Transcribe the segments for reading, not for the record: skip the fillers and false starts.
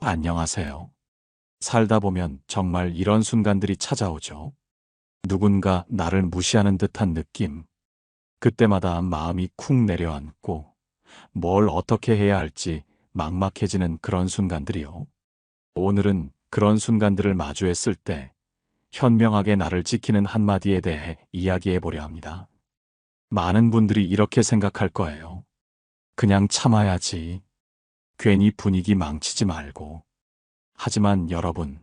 안녕하세요. 살다 보면 정말 이런 순간들이 찾아오죠. 누군가 나를 무시하는 듯한 느낌. 그때마다 마음이 쿵 내려앉고 뭘 어떻게 해야 할지 막막해지는 그런 순간들이요. 오늘은 그런 순간들을 마주했을 때 현명하게 나를 지키는 한마디에 대해 이야기해 보려 합니다. 많은 분들이 이렇게 생각할 거예요. 그냥 참아야지. 괜히 분위기 망치지 말고. 하지만 여러분,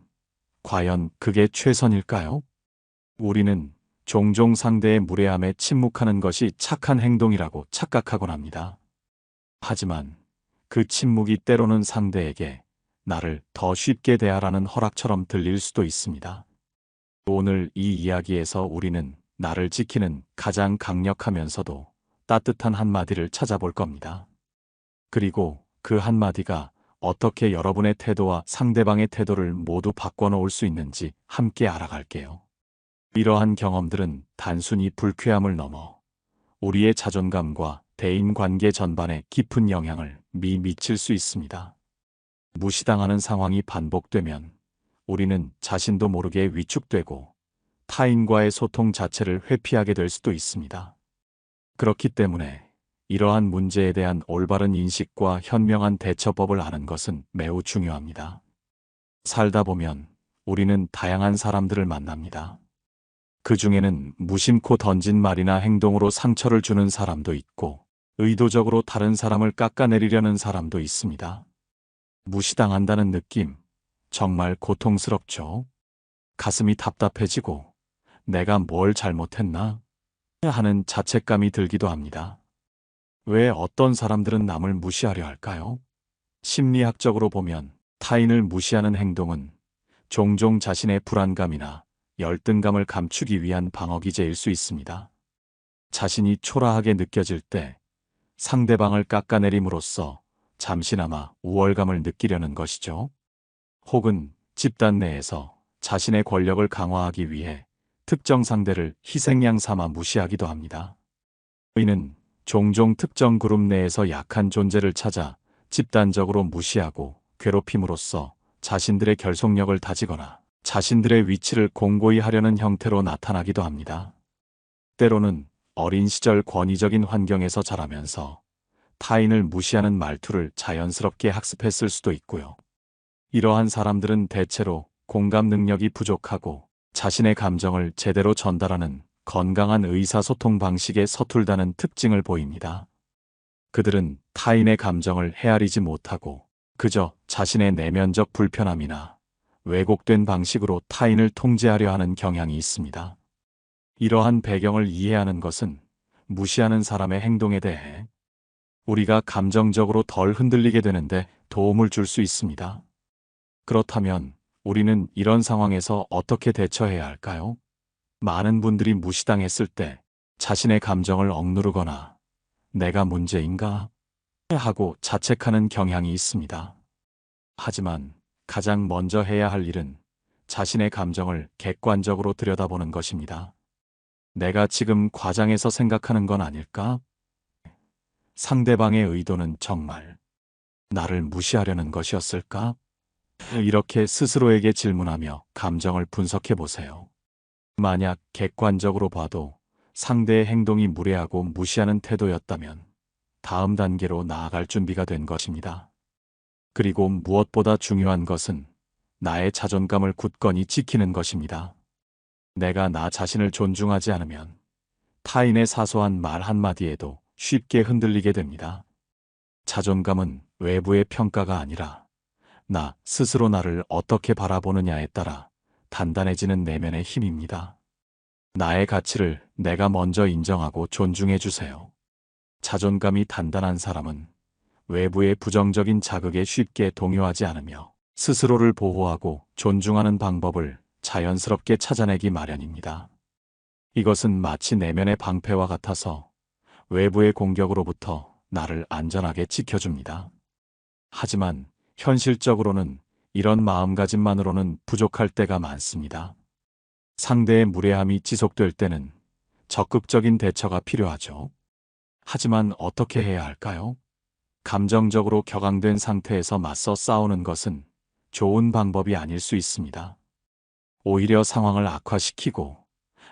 과연 그게 최선일까요? 우리는 종종 상대의 무례함에 침묵하는 것이 착한 행동이라고 착각하곤 합니다. 하지만 그 침묵이 때로는 상대에게 나를 더 쉽게 대하라는 허락처럼 들릴 수도 있습니다. 오늘 이 이야기에서 우리는 나를 지키는 가장 강력하면서도 따뜻한 한마디를 찾아볼 겁니다. 그리고 그 한마디가 어떻게 여러분의 태도와 상대방의 태도를 모두 바꿔놓을 수 있는지 함께 알아갈게요. 이러한 경험들은 단순히 불쾌함을 넘어 우리의 자존감과 대인관계 전반에 깊은 영향을 미칠 수 있습니다. 무시당하는 상황이 반복되면 우리는 자신도 모르게 위축되고 타인과의 소통 자체를 회피하게 될 수도 있습니다. 그렇기 때문에 이러한 문제에 대한 올바른 인식과 현명한 대처법을 아는 것은 매우 중요합니다. 살다 보면 우리는 다양한 사람들을 만납니다. 그 중에는 무심코 던진 말이나 행동으로 상처를 주는 사람도 있고, 의도적으로 다른 사람을 깎아내리려는 사람도 있습니다. 무시당한다는 느낌, 정말 고통스럽죠? 가슴이 답답해지고, 내가 뭘 잘못했나? 하는 자책감이 들기도 합니다. 왜 어떤 사람들은 남을 무시하려 할까요? 심리학적으로 보면 타인을 무시하는 행동은 종종 자신의 불안감이나 열등감을 감추기 위한 방어기제일 수 있습니다. 자신이 초라하게 느껴질 때 상대방을 깎아내림으로써 잠시나마 우월감을 느끼려는 것이죠. 혹은 집단 내에서 자신의 권력을 강화하기 위해 특정 상대를 희생양 삼아 무시하기도 합니다. 이는 종종 특정 그룹 내에서 약한 존재를 찾아 집단적으로 무시하고 괴롭힘으로써 자신들의 결속력을 다지거나 자신들의 위치를 공고히 하려는 형태로 나타나기도 합니다. 때로는 어린 시절 권위적인 환경에서 자라면서 타인을 무시하는 말투를 자연스럽게 학습했을 수도 있고요. 이러한 사람들은 대체로 공감 능력이 부족하고 자신의 감정을 제대로 전달하는 건강한 의사소통 방식에 서툴다는 특징을 보입니다. 그들은 타인의 감정을 헤아리지 못하고 그저 자신의 내면적 불편함이나 왜곡된 방식으로 타인을 통제하려 하는 경향이 있습니다. 이러한 배경을 이해하는 것은 무시하는 사람의 행동에 대해 우리가 감정적으로 덜 흔들리게 되는데 도움을 줄 수 있습니다. 그렇다면 우리는 이런 상황에서 어떻게 대처해야 할까요? 많은 분들이 무시당했을 때 자신의 감정을 억누르거나 내가 문제인가? 하고 자책하는 경향이 있습니다. 하지만 가장 먼저 해야 할 일은 자신의 감정을 객관적으로 들여다보는 것입니다. 내가 지금 과장해서 생각하는 건 아닐까? 상대방의 의도는 정말 나를 무시하려는 것이었을까? 이렇게 스스로에게 질문하며 감정을 분석해 보세요. 만약 객관적으로 봐도 상대의 행동이 무례하고 무시하는 태도였다면 다음 단계로 나아갈 준비가 된 것입니다. 그리고 무엇보다 중요한 것은 나의 자존감을 굳건히 지키는 것입니다. 내가 나 자신을 존중하지 않으면 타인의 사소한 말 한마디에도 쉽게 흔들리게 됩니다. 자존감은 외부의 평가가 아니라 나 스스로 나를 어떻게 바라보느냐에 따라 단단해지는 내면의 힘입니다. 나의 가치를 내가 먼저 인정하고 존중해 주세요. 자존감이 단단한 사람은 외부의 부정적인 자극에 쉽게 동요하지 않으며 스스로를 보호하고 존중하는 방법을 자연스럽게 찾아내기 마련입니다. 이것은 마치 내면의 방패와 같아서 외부의 공격으로부터 나를 안전하게 지켜줍니다. 하지만 현실적으로는 이런 마음가짐만으로는 부족할 때가 많습니다. 상대의 무례함이 지속될 때는 적극적인 대처가 필요하죠. 하지만 어떻게 해야 할까요? 감정적으로 격앙된 상태에서 맞서 싸우는 것은 좋은 방법이 아닐 수 있습니다. 오히려 상황을 악화시키고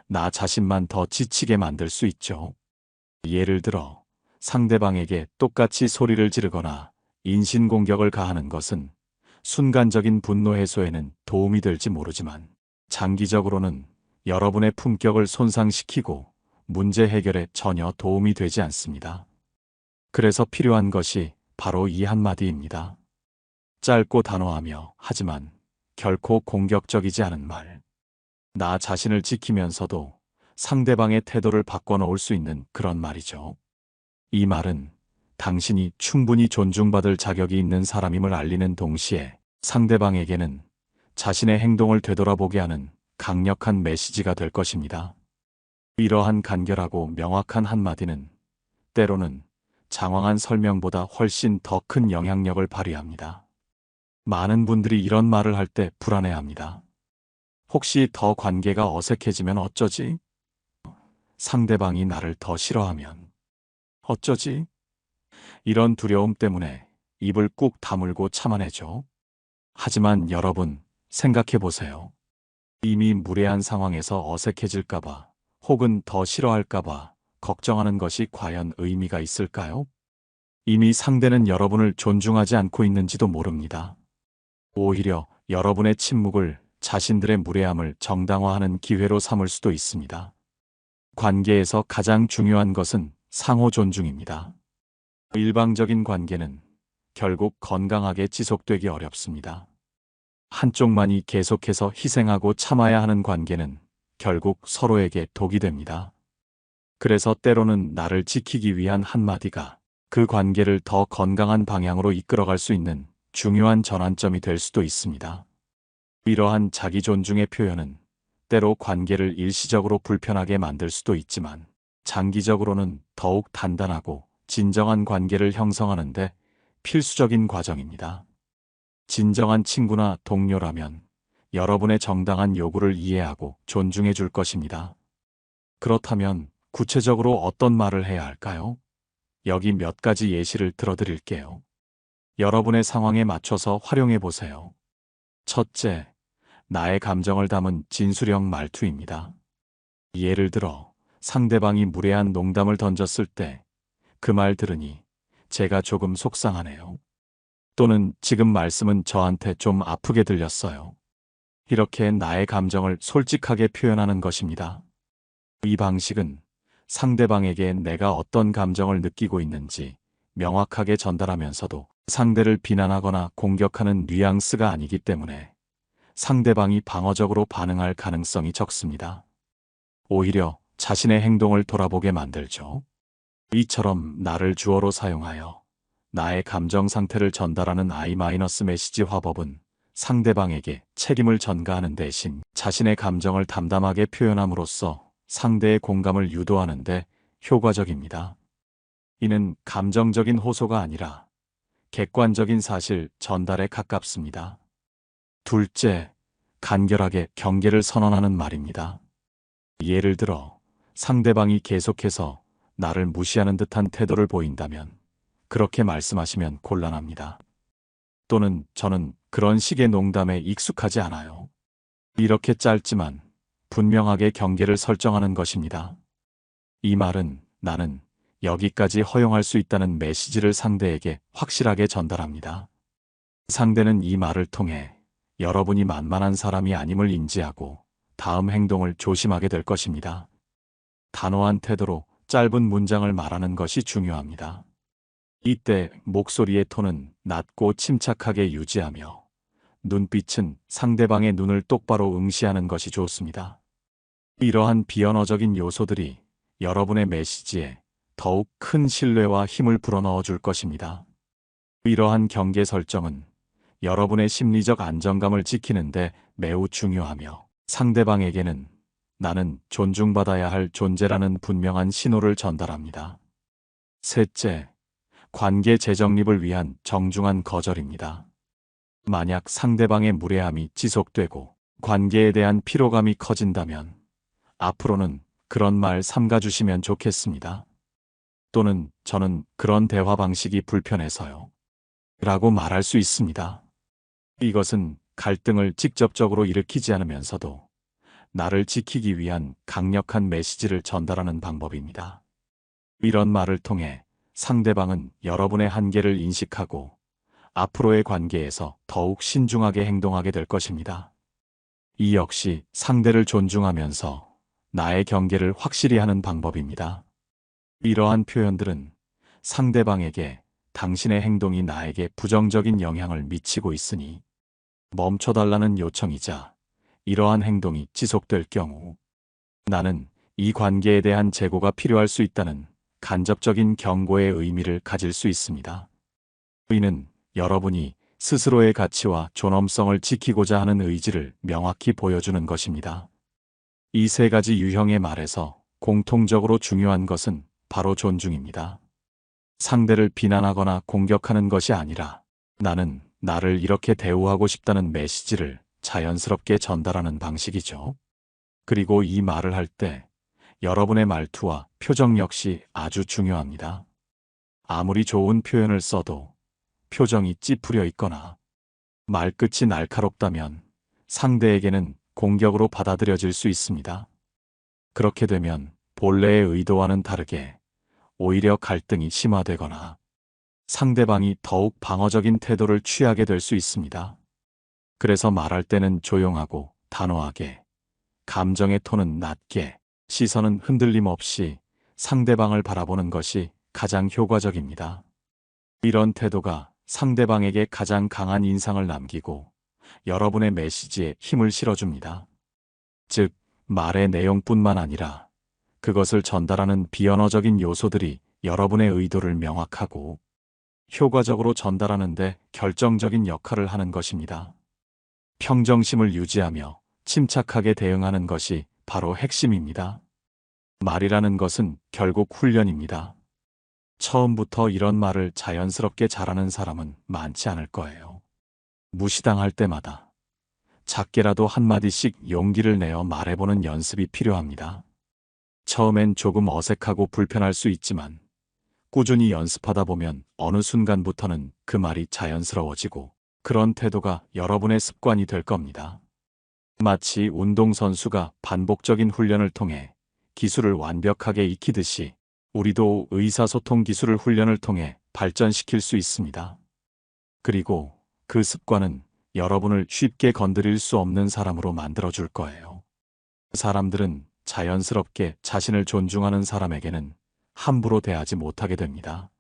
나 자신만 더 지치게 만들 수 있죠. 예를 들어 상대방에게 똑같이 소리를 지르거나 인신공격을 가하는 것은 순간적인 분노 해소에는 도움이 될지 모르지만 장기적으로는 여러분의 품격을 손상시키고 문제 해결에 전혀 도움이 되지 않습니다. 그래서 필요한 것이 바로 이 한마디입니다. 짧고 단호하며 하지만 결코 공격적이지 않은 말. 나 자신을 지키면서도 상대방의 태도를 바꿔놓을 수 있는 그런 말이죠. 이 말은 당신이 충분히 존중받을 자격이 있는 사람임을 알리는 동시에 상대방에게는 자신의 행동을 되돌아보게 하는 강력한 메시지가 될 것입니다. 이러한 간결하고 명확한 한마디는 때로는 장황한 설명보다 훨씬 더 큰 영향력을 발휘합니다. 많은 분들이 이런 말을 할 때 불안해합니다. 혹시 더 관계가 어색해지면 어쩌지? 상대방이 나를 더 싫어하면 어쩌지? 이런 두려움 때문에 입을 꾹 다물고 참아내죠. 하지만 여러분, 생각해 보세요. 이미 무례한 상황에서 어색해질까봐 혹은 더 싫어할까봐 걱정하는 것이 과연 의미가 있을까요? 이미 상대는 여러분을 존중하지 않고 있는지도 모릅니다. 오히려 여러분의 침묵을 자신들의 무례함을 정당화하는 기회로 삼을 수도 있습니다. 관계에서 가장 중요한 것은 상호 존중입니다. 일방적인 관계는 결국 건강하게 지속되기 어렵습니다. 한쪽만이 계속해서 희생하고 참아야 하는 관계는 결국 서로에게 독이 됩니다. 그래서 때로는 나를 지키기 위한 한마디가 그 관계를 더 건강한 방향으로 이끌어갈 수 있는 중요한 전환점이 될 수도 있습니다. 이러한 자기 존중의 표현은 때로 관계를 일시적으로 불편하게 만들 수도 있지만 장기적으로는 더욱 단단하고 진정한 관계를 형성하는데 필수적인 과정입니다. 진정한 친구나 동료라면 여러분의 정당한 요구를 이해하고 존중해 줄 것입니다. 그렇다면 구체적으로 어떤 말을 해야 할까요? 여기 몇 가지 예시를 들어드릴게요. 여러분의 상황에 맞춰서 활용해 보세요. 첫째, 나의 감정을 담은 진술형 말투입니다. 예를 들어 상대방이 무례한 농담을 던졌을 때 그 말 들으니 제가 조금 속상하네요. 또는 지금 말씀은 저한테 좀 아프게 들렸어요. 이렇게 나의 감정을 솔직하게 표현하는 것입니다. 이 방식은 상대방에게 내가 어떤 감정을 느끼고 있는지 명확하게 전달하면서도 상대를 비난하거나 공격하는 뉘앙스가 아니기 때문에 상대방이 방어적으로 반응할 가능성이 적습니다. 오히려 자신의 행동을 돌아보게 만들죠. 이처럼 나를 주어로 사용하여 나의 감정 상태를 전달하는 I- 메시지 화법은 상대방에게 책임을 전가하는 대신 자신의 감정을 담담하게 표현함으로써 상대의 공감을 유도하는 데 효과적입니다. 이는 감정적인 호소가 아니라 객관적인 사실 전달에 가깝습니다. 둘째, 간결하게 경계를 선언하는 말입니다. 예를 들어 상대방이 계속해서 나를 무시하는 듯한 태도를 보인다면 그렇게 말씀하시면 곤란합니다. 또는 저는 그런 식의 농담에 익숙하지 않아요. 이렇게 짧지만 분명하게 경계를 설정하는 것입니다. 이 말은 나는 여기까지 허용할 수 있다는 메시지를 상대에게 확실하게 전달합니다. 상대는 이 말을 통해 여러분이 만만한 사람이 아님을 인지하고 다음 행동을 조심하게 될 것입니다. 단호한 태도로 짧은 문장을 말하는 것이 중요합니다. 이때 목소리의 톤은 낮고 침착하게 유지하며 눈빛은 상대방의 눈을 똑바로 응시하는 것이 좋습니다. 이러한 비언어적인 요소들이 여러분의 메시지에 더욱 큰 신뢰와 힘을 불어넣어 줄 것입니다. 이러한 경계 설정은 여러분의 심리적 안정감을 지키는데 매우 중요하며 상대방에게는 나는 존중받아야 할 존재라는 분명한 신호를 전달합니다. 셋째, 관계 재정립을 위한 정중한 거절입니다. 만약 상대방의 무례함이 지속되고 관계에 대한 피로감이 커진다면 앞으로는 그런 말 삼가주시면 좋겠습니다. 또는 저는 그런 대화 방식이 불편해서요. 라고 말할 수 있습니다. 이것은 갈등을 직접적으로 일으키지 않으면서도 나를 지키기 위한 강력한 메시지를 전달하는 방법입니다. 이런 말을 통해 상대방은 여러분의 한계를 인식하고 앞으로의 관계에서 더욱 신중하게 행동하게 될 것입니다. 이 역시 상대를 존중하면서 나의 경계를 확실히 하는 방법입니다. 이러한 표현들은 상대방에게 당신의 행동이 나에게 부정적인 영향을 미치고 있으니 멈춰달라는 요청이자, 이러한 행동이 지속될 경우 나는 이 관계에 대한 재고가 필요할 수 있다는 간접적인 경고의 의미를 가질 수 있습니다. 이는 여러분이 스스로의 가치와 존엄성을 지키고자 하는 의지를 명확히 보여주는 것입니다. 이 세 가지 유형의 말에서 공통적으로 중요한 것은 바로 존중입니다. 상대를 비난하거나 공격하는 것이 아니라 나는 나를 이렇게 대우하고 싶다는 메시지를 자연스럽게 전달하는 방식이죠. 그리고 이 말을 할 때 여러분의 말투와 표정 역시 아주 중요합니다. 아무리 좋은 표현을 써도 표정이 찌푸려 있거나 말끝이 날카롭다면 상대에게는 공격으로 받아들여질 수 있습니다. 그렇게 되면 본래의 의도와는 다르게 오히려 갈등이 심화되거나 상대방이 더욱 방어적인 태도를 취하게 될 수 있습니다. 그래서 말할 때는 조용하고 단호하게, 감정의 톤은 낮게, 시선은 흔들림 없이 상대방을 바라보는 것이 가장 효과적입니다. 이런 태도가 상대방에게 가장 강한 인상을 남기고 여러분의 메시지에 힘을 실어줍니다. 즉, 말의 내용뿐만 아니라 그것을 전달하는 비언어적인 요소들이 여러분의 의도를 명확하고 효과적으로 전달하는 데 결정적인 역할을 하는 것입니다. 평정심을 유지하며 침착하게 대응하는 것이 바로 핵심입니다. 말이라는 것은 결국 훈련입니다. 처음부터 이런 말을 자연스럽게 잘하는 사람은 많지 않을 거예요. 무시당할 때마다 작게라도 한마디씩 용기를 내어 말해보는 연습이 필요합니다. 처음엔 조금 어색하고 불편할 수 있지만 꾸준히 연습하다 보면 어느 순간부터는 그 말이 자연스러워지고 그런 태도가 여러분의 습관이 될 겁니다. 마치 운동선수가 반복적인 훈련을 통해 기술을 완벽하게 익히듯이 우리도 의사소통 기술을 훈련을 통해 발전시킬 수 있습니다. 그리고 그 습관은 여러분을 쉽게 건드릴 수 없는 사람으로 만들어줄 거예요. 사람들은 자연스럽게 자신을 존중하는 사람에게는 함부로 대하지 못하게 됩니다.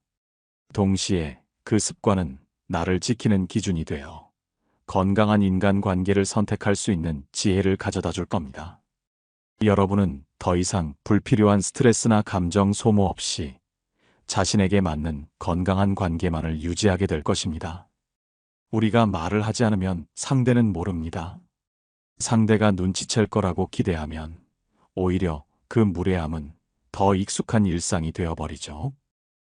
동시에 그 습관은 나를 지키는 기준이 되어 건강한 인간관계를 선택할 수 있는 지혜를 가져다 줄 겁니다. 여러분은 더 이상 불필요한 스트레스나 감정 소모 없이 자신에게 맞는 건강한 관계만을 유지하게 될 것입니다. 우리가 말을 하지 않으면 상대는 모릅니다. 상대가 눈치챌 거라고 기대하면 오히려 그 무례함은 더 익숙한 일상이 되어버리죠.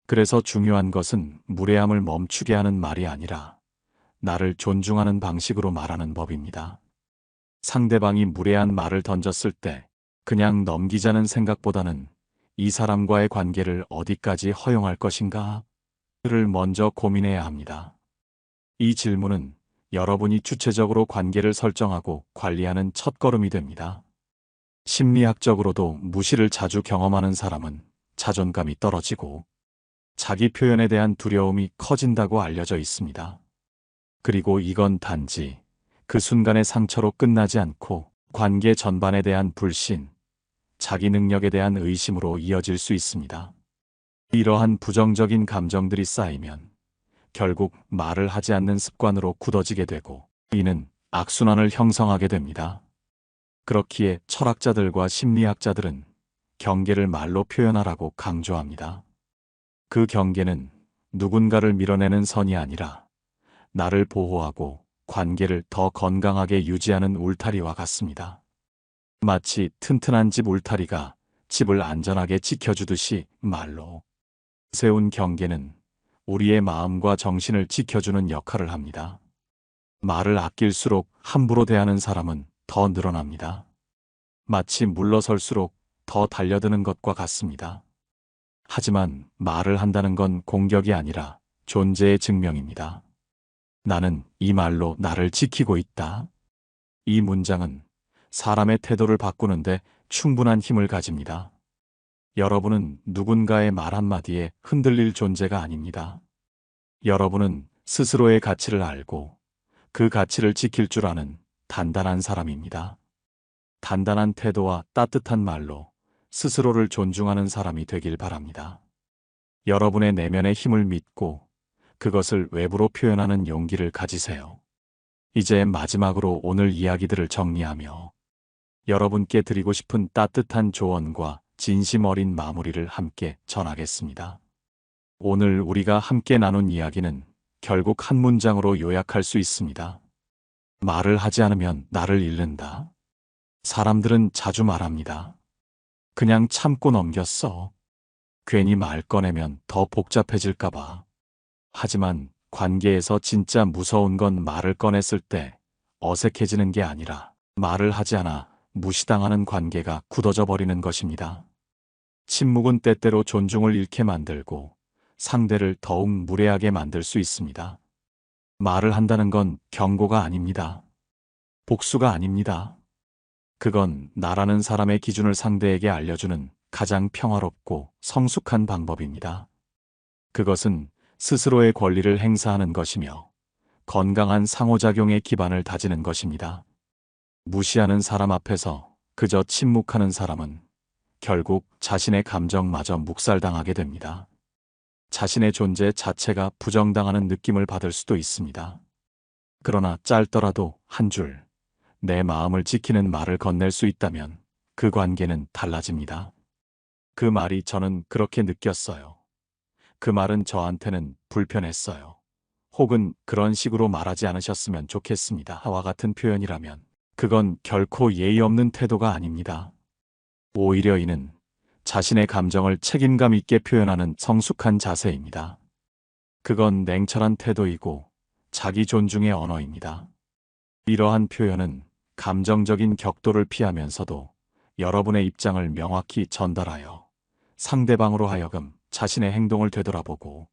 그래서 중요한 것은 무례함을 멈추게 하는 말이 아니라 나를 존중하는 방식으로 말하는 법입니다. 상대방이 무례한 말을 던졌을 때 그냥 넘기자는 생각보다는 이 사람과의 관계를 어디까지 허용할 것인가를 먼저 고민해야 합니다. 이 질문은 여러분이 주체적으로 관계를 설정하고 관리하는 첫걸음이 됩니다. 심리학적으로도 무시를 자주 경험하는 사람은 자존감이 떨어지고 자기 표현에 대한 두려움이 커진다고 알려져 있습니다. 그리고 이건 단지 그 순간의 상처로 끝나지 않고 관계 전반에 대한 불신, 자기 능력에 대한 의심으로 이어질 수 있습니다. 이러한 부정적인 감정들이 쌓이면 결국 말을 하지 않는 습관으로 굳어지게 되고 이는 악순환을 형성하게 됩니다. 그렇기에 철학자들과 심리학자들은 경계를 말로 표현하라고 강조합니다. 그 경계는 누군가를 밀어내는 선이 아니라 나를 보호하고 관계를 더 건강하게 유지하는 울타리와 같습니다. 마치 튼튼한 집 울타리가 집을 안전하게 지켜주듯이 말로 세운 경계는 우리의 마음과 정신을 지켜주는 역할을 합니다. 말을 아낄수록 함부로 대하는 사람은 더 늘어납니다. 마치 물러설수록 더 달려드는 것과 같습니다. 하지만 말을 한다는 건 공격이 아니라 존재의 증명입니다. 나는 이 말로 나를 지키고 있다. 이 문장은 사람의 태도를 바꾸는데 충분한 힘을 가집니다. 여러분은 누군가의 말 한마디에 흔들릴 존재가 아닙니다. 여러분은 스스로의 가치를 알고 그 가치를 지킬 줄 아는 단단한 사람입니다. 단단한 태도와 따뜻한 말로 스스로를 존중하는 사람이 되길 바랍니다. 여러분의 내면의 힘을 믿고 그것을 외부로 표현하는 용기를 가지세요. 이제 마지막으로 오늘 이야기들을 정리하며 여러분께 드리고 싶은 따뜻한 조언과 진심 어린 마무리를 함께 전하겠습니다. 오늘 우리가 함께 나눈 이야기는 결국 한 문장으로 요약할 수 있습니다. 말을 하지 않으면 나를 잃는다. 사람들은 자주 말합니다. 그냥 참고 넘겼어. 괜히 말 꺼내면 더 복잡해질까봐. 하지만 관계에서 진짜 무서운 건 말을 꺼냈을 때 어색해지는 게 아니라 말을 하지 않아 무시당하는 관계가 굳어져 버리는 것입니다. 침묵은 때때로 존중을 잃게 만들고 상대를 더욱 무례하게 만들 수 있습니다. 말을 한다는 건 경고가 아닙니다. 복수가 아닙니다. 그건 나라는 사람의 기준을 상대에게 알려주는 가장 평화롭고 성숙한 방법입니다. 그것은 스스로의 권리를 행사하는 것이며 건강한 상호작용의 기반을 다지는 것입니다. 무시하는 사람 앞에서 그저 침묵하는 사람은 결국 자신의 감정마저 묵살당하게 됩니다. 자신의 존재 자체가 부정당하는 느낌을 받을 수도 있습니다. 그러나 짧더라도 한 줄, 내 마음을 지키는 말을 건넬 수 있다면 그 관계는 달라집니다. 그 말이 저는 그렇게 느꼈어요. 그 말은 저한테는 불편했어요. 혹은 그런 식으로 말하지 않으셨으면 좋겠습니다. 와 같은 표현이라면 그건 결코 예의 없는 태도가 아닙니다. 오히려 이는 자신의 감정을 책임감 있게 표현하는 성숙한 자세입니다. 그건 냉철한 태도이고 자기 존중의 언어입니다. 이러한 표현은 감정적인 격도를 피하면서도 여러분의 입장을 명확히 전달하여 상대방으로 하여금 자신의 행동을 되돌아보고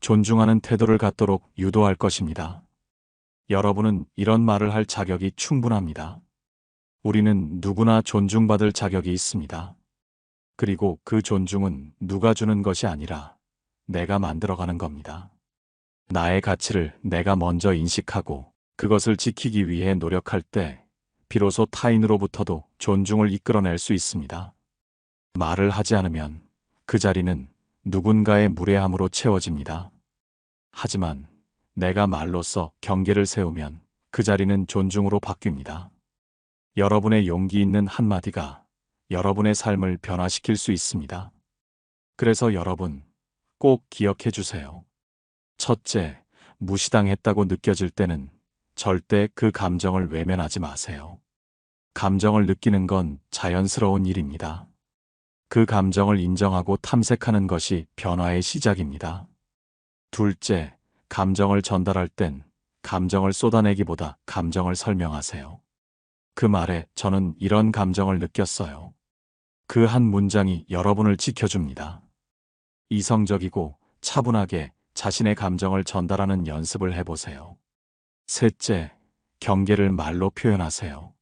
존중하는 태도를 갖도록 유도할 것입니다. 여러분은 이런 말을 할 자격이 충분합니다. 우리는 누구나 존중받을 자격이 있습니다. 그리고 그 존중은 누가 주는 것이 아니라 내가 만들어가는 겁니다. 나의 가치를 내가 먼저 인식하고 그것을 지키기 위해 노력할 때 비로소 타인으로부터도 존중을 이끌어낼 수 있습니다. 말을 하지 않으면 그 자리는 누군가의 무례함으로 채워집니다. 하지만 내가 말로써 경계를 세우면 그 자리는 존중으로 바뀝니다. 여러분의 용기 있는 한마디가 여러분의 삶을 변화시킬 수 있습니다. 그래서 여러분, 꼭 기억해 주세요. 첫째, 무시당했다고 느껴질 때는 절대 그 감정을 외면하지 마세요. 감정을 느끼는 건 자연스러운 일입니다. 그 감정을 인정하고 탐색하는 것이 변화의 시작입니다. 둘째, 감정을 전달할 땐 감정을 쏟아내기보다 감정을 설명하세요. 그 말에 저는 이런 감정을 느꼈어요. 그 한 문장이 여러분을 지켜줍니다. 이성적이고 차분하게 자신의 감정을 전달하는 연습을 해보세요. 셋째, 경계를 말로 표현하세요.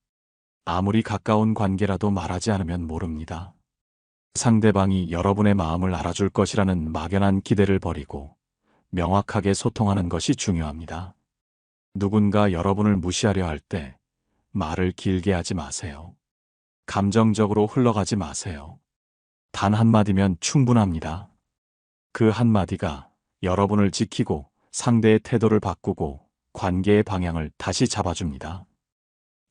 아무리 가까운 관계라도 말하지 않으면 모릅니다. 상대방이 여러분의 마음을 알아줄 것이라는 막연한 기대를 버리고 명확하게 소통하는 것이 중요합니다. 누군가 여러분을 무시하려 할 때 말을 길게 하지 마세요. 감정적으로 흘러가지 마세요. 단 한마디면 충분합니다. 그 한마디가 여러분을 지키고 상대의 태도를 바꾸고 관계의 방향을 다시 잡아줍니다.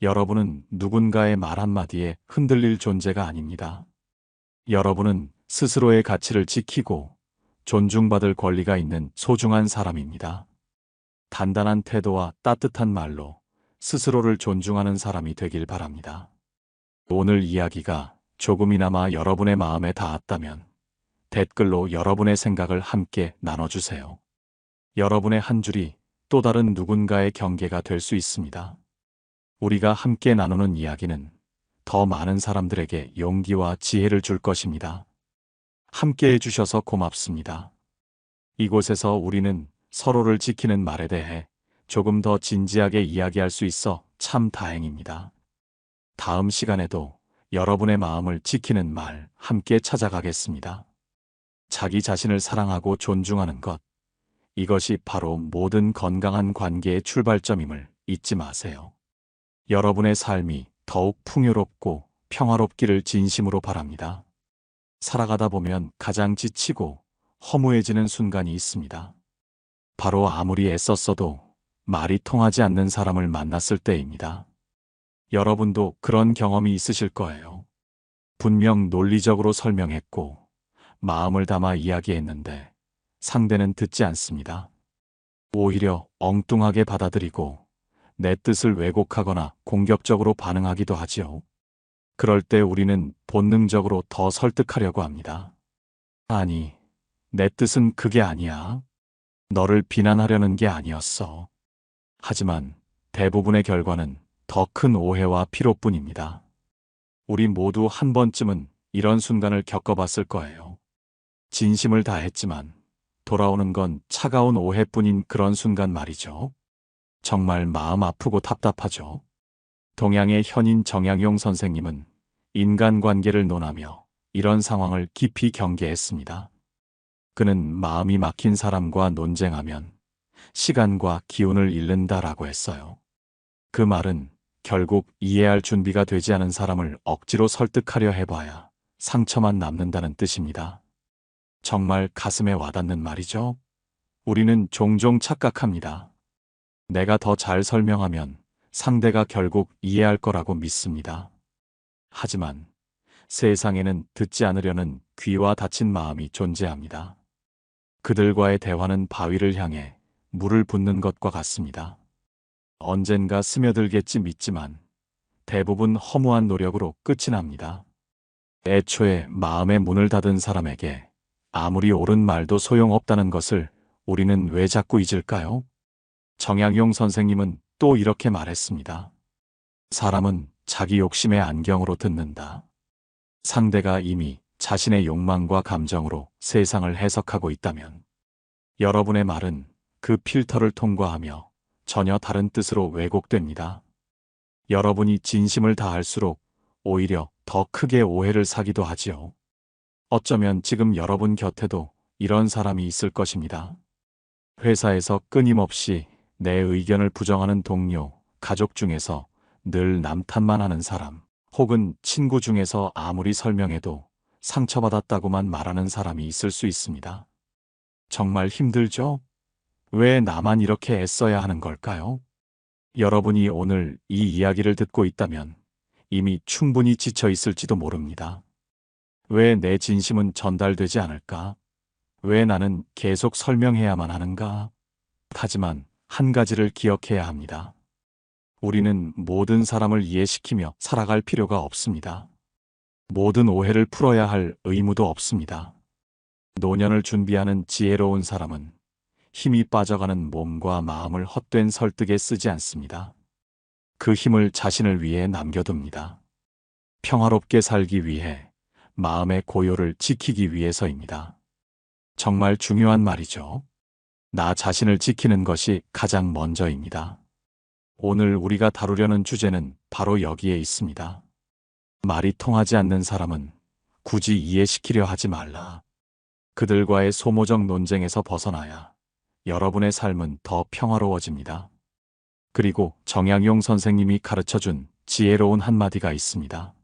여러분은 누군가의 말 한마디에 흔들릴 존재가 아닙니다. 여러분은 스스로의 가치를 지키고 존중받을 권리가 있는 소중한 사람입니다. 단단한 태도와 따뜻한 말로 스스로를 존중하는 사람이 되길 바랍니다. 오늘 이야기가 조금이나마 여러분의 마음에 닿았다면 댓글로 여러분의 생각을 함께 나눠주세요. 여러분의 한 줄이 또 다른 누군가의 경계가 될 수 있습니다. 우리가 함께 나누는 이야기는 더 많은 사람들에게 용기와 지혜를 줄 것입니다. 함께 해주셔서 고맙습니다. 이곳에서 우리는 서로를 지키는 말에 대해 조금 더 진지하게 이야기할 수 있어 참 다행입니다. 다음 시간에도 여러분의 마음을 지키는 말 함께 찾아가겠습니다. 자기 자신을 사랑하고 존중하는 것, 이것이 바로 모든 건강한 관계의 출발점임을 잊지 마세요. 여러분의 삶이 더욱 풍요롭고 평화롭기를 진심으로 바랍니다. 살아가다 보면 가장 지치고 허무해지는 순간이 있습니다. 바로 아무리 애썼어도 말이 통하지 않는 사람을 만났을 때입니다. 여러분도 그런 경험이 있으실 거예요. 분명 논리적으로 설명했고 마음을 담아 이야기했는데 상대는 듣지 않습니다. 오히려 엉뚱하게 받아들이고 내 뜻을 왜곡하거나 공격적으로 반응하기도 하지요. 그럴 때 우리는 본능적으로 더 설득하려고 합니다. 아니, 내 뜻은 그게 아니야. 너를 비난하려는 게 아니었어. 하지만 대부분의 결과는 더 큰 오해와 피로뿐입니다. 우리 모두 한 번쯤은 이런 순간을 겪어봤을 거예요. 진심을 다했지만 돌아오는 건 차가운 오해뿐인 그런 순간 말이죠. 정말 마음 아프고 답답하죠. 동양의 현인 정약용 선생님은 인간관계를 논하며 이런 상황을 깊이 경계했습니다. 그는 마음이 막힌 사람과 논쟁하면 시간과 기운을 잃는다라고 했어요. 그 말은 결국 이해할 준비가 되지 않은 사람을 억지로 설득하려 해봐야 상처만 남는다는 뜻입니다. 정말 가슴에 와닿는 말이죠. 우리는 종종 착각합니다. 내가 더 잘 설명하면 상대가 결국 이해할 거라고 믿습니다. 하지만 세상에는 듣지 않으려는 귀와 닫힌 마음이 존재합니다. 그들과의 대화는 바위를 향해 물을 붓는 것과 같습니다. 언젠가 스며들겠지 믿지만 대부분 허무한 노력으로 끝이 납니다. 애초에 마음의 문을 닫은 사람에게 아무리 옳은 말도 소용없다는 것을 우리는 왜 자꾸 잊을까요? 정약용 선생님은 또 이렇게 말했습니다. 사람은 자기 욕심의 안경으로 듣는다. 상대가 이미 자신의 욕망과 감정으로 세상을 해석하고 있다면 여러분의 말은 그 필터를 통과하며 전혀 다른 뜻으로 왜곡됩니다. 여러분이 진심을 다할수록 오히려 더 크게 오해를 사기도 하지요. 어쩌면 지금 여러분 곁에도 이런 사람이 있을 것입니다. 회사에서 끊임없이 내 의견을 부정하는 동료, 가족 중에서 늘 남 탓만 하는 사람, 혹은 친구 중에서 아무리 설명해도 상처받았다고만 말하는 사람이 있을 수 있습니다. 정말 힘들죠? 왜 나만 이렇게 애써야 하는 걸까요? 여러분이 오늘 이 이야기를 듣고 있다면 이미 충분히 지쳐 있을지도 모릅니다. 왜 내 진심은 전달되지 않을까? 왜 나는 계속 설명해야만 하는가? 하지만 한 가지를 기억해야 합니다. 우리는 모든 사람을 이해시키며 살아갈 필요가 없습니다. 모든 오해를 풀어야 할 의무도 없습니다. 노년을 준비하는 지혜로운 사람은 힘이 빠져가는 몸과 마음을 헛된 설득에 쓰지 않습니다. 그 힘을 자신을 위해 남겨둡니다. 평화롭게 살기 위해, 마음의 고요를 지키기 위해서입니다. 정말 중요한 말이죠. 나 자신을 지키는 것이 가장 먼저입니다. 오늘 우리가 다루려는 주제는 바로 여기에 있습니다. 말이 통하지 않는 사람은 굳이 이해시키려 하지 말라. 그들과의 소모적 논쟁에서 벗어나야 여러분의 삶은 더 평화로워집니다. 그리고 정약용 선생님이 가르쳐준 지혜로운 한마디가 있습니다.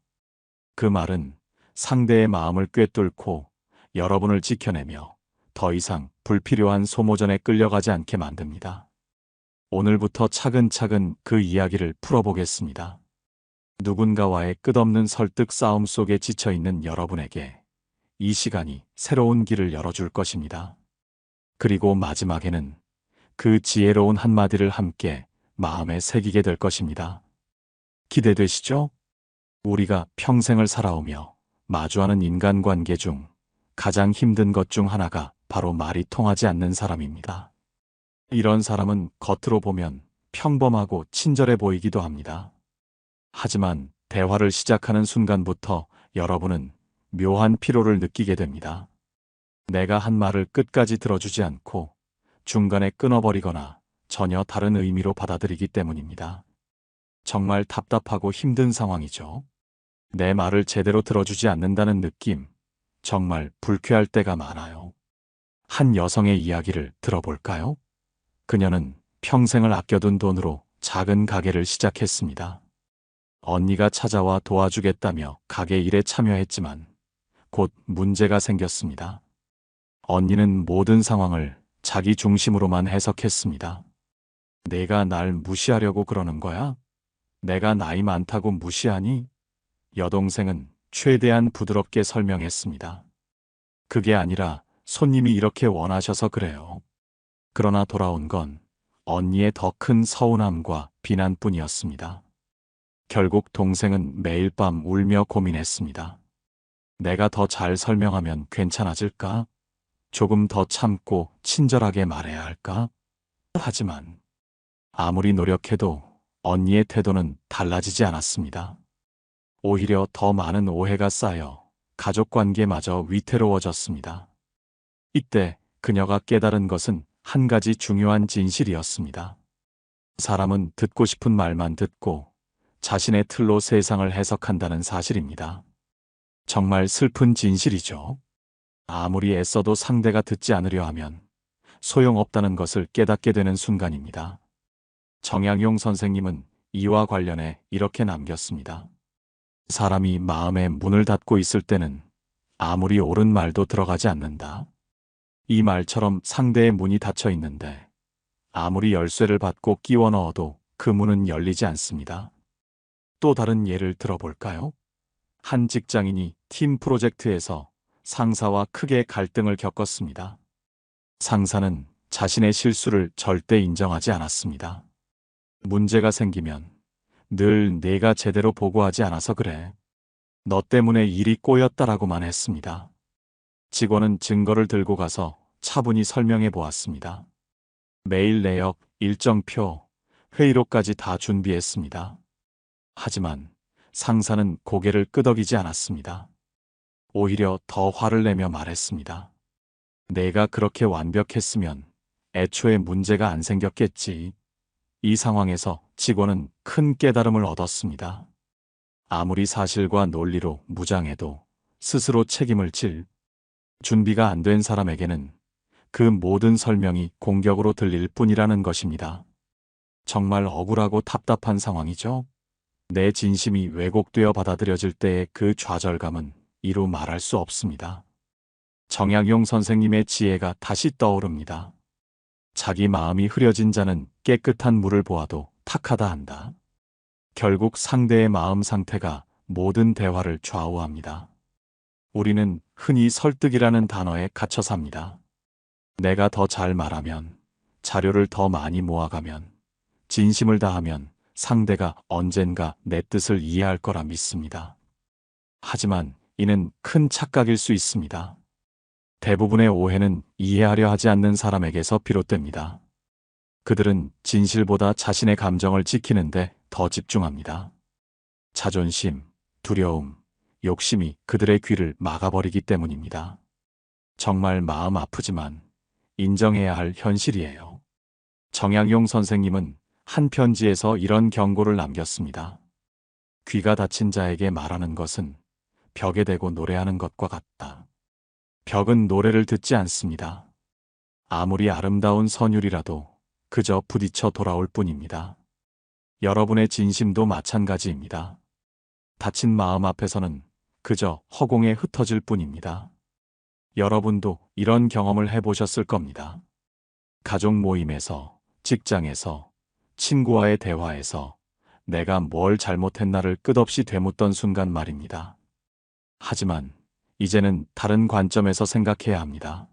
그 말은 상대의 마음을 꿰뚫고 여러분을 지켜내며 더 이상 불필요한 소모전에 끌려가지 않게 만듭니다. 오늘부터 차근차근 그 이야기를 풀어보겠습니다. 누군가와의 끝없는 설득 싸움 속에 지쳐있는 여러분에게 이 시간이 새로운 길을 열어줄 것입니다. 그리고 마지막에는 그 지혜로운 한마디를 함께 마음에 새기게 될 것입니다. 기대되시죠? 우리가 평생을 살아오며 마주하는 인간관계 중 가장 힘든 것 중 하나가 바로 말이 통하지 않는 사람입니다. 이런 사람은 겉으로 보면 평범하고 친절해 보이기도 합니다. 하지만 대화를 시작하는 순간부터 여러분은 묘한 피로를 느끼게 됩니다. 내가 한 말을 끝까지 들어주지 않고 중간에 끊어버리거나 전혀 다른 의미로 받아들이기 때문입니다. 정말 답답하고 힘든 상황이죠. 내 말을 제대로 들어주지 않는다는 느낌, 정말 불쾌할 때가 많아요. 한 여성의 이야기를 들어볼까요? 그녀는 평생을 아껴둔 돈으로 작은 가게를 시작했습니다. 언니가 찾아와 도와주겠다며 가게 일에 참여했지만 곧 문제가 생겼습니다. 언니는 모든 상황을 자기 중심으로만 해석했습니다. 내가 날 무시하려고 그러는 거야? 내가 나이 많다고 무시하니? 여동생은 최대한 부드럽게 설명했습니다. 그게 아니라 손님이 이렇게 원하셔서 그래요. 그러나 돌아온 건 언니의 더 큰 서운함과 비난뿐이었습니다. 결국 동생은 매일 밤 울며 고민했습니다. 내가 더 잘 설명하면 괜찮아질까? 조금 더 참고 친절하게 말해야 할까? 하지만 아무리 노력해도 언니의 태도는 달라지지 않았습니다. 오히려 더 많은 오해가 쌓여 가족관계마저 위태로워졌습니다. 이때 그녀가 깨달은 것은 한 가지 중요한 진실이었습니다. 사람은 듣고 싶은 말만 듣고 자신의 틀로 세상을 해석한다는 사실입니다. 정말 슬픈 진실이죠. 아무리 애써도 상대가 듣지 않으려 하면 소용없다는 것을 깨닫게 되는 순간입니다. 정약용 선생님은 이와 관련해 이렇게 남겼습니다. 사람이 마음의 문을 닫고 있을 때는 아무리 옳은 말도 들어가지 않는다. 이 말처럼 상대의 문이 닫혀 있는데 아무리 열쇠를 받고 끼워 넣어도 그 문은 열리지 않습니다. 또 다른 예를 들어볼까요? 한 직장인이 팀 프로젝트에서 상사와 크게 갈등을 겪었습니다. 상사는 자신의 실수를 절대 인정하지 않았습니다. 문제가 생기면 늘 내가 제대로 보고하지 않아서 그래. 너 때문에 일이 꼬였다라고만 했습니다. 직원은 증거를 들고 가서 차분히 설명해 보았습니다. 메일 내역, 일정표, 회의록까지 다 준비했습니다. 하지만 상사는 고개를 끄덕이지 않았습니다. 오히려 더 화를 내며 말했습니다. 내가 그렇게 완벽했으면 애초에 문제가 안 생겼겠지. 이 상황에서 직원은 큰 깨달음을 얻었습니다. 아무리 사실과 논리로 무장해도 스스로 책임을 질 준비가 안 된 사람에게는 그 모든 설명이 공격으로 들릴 뿐이라는 것입니다. 정말 억울하고 답답한 상황이죠. 내 진심이 왜곡되어 받아들여질 때의 그 좌절감은 이루 말할 수 없습니다. 정약용 선생님의 지혜가 다시 떠오릅니다. 자기 마음이 흐려진 자는 깨끗한 물을 보아도 탁하다 한다. 결국 상대의 마음 상태가 모든 대화를 좌우합니다. 우리는 흔히 설득이라는 단어에 갇혀 삽니다. 내가 더 잘 말하면, 자료를 더 많이 모아가면, 진심을 다하면 상대가 언젠가 내 뜻을 이해할 거라 믿습니다. 하지만 이는 큰 착각일 수 있습니다. 대부분의 오해는 이해하려 하지 않는 사람에게서 비롯됩니다. 그들은 진실보다 자신의 감정을 지키는데 더 집중합니다. 자존심, 두려움, 욕심이 그들의 귀를 막아버리기 때문입니다. 정말 마음 아프지만 인정해야 할 현실이에요. 정약용 선생님은 한 편지에서 이런 경고를 남겼습니다. 귀가 닫힌 자에게 말하는 것은 벽에 대고 노래하는 것과 같다. 벽은 노래를 듣지 않습니다. 아무리 아름다운 선율이라도 그저 부딪혀 돌아올 뿐입니다. 여러분의 진심도 마찬가지입니다. 닫힌 마음 앞에서는 그저 허공에 흩어질 뿐입니다. 여러분도 이런 경험을 해보셨을 겁니다. 가족 모임에서, 직장에서, 친구와의 대화에서 내가 뭘 잘못했나를 끝없이 되묻던 순간 말입니다. 하지만 이제는 다른 관점에서 생각해야 합니다.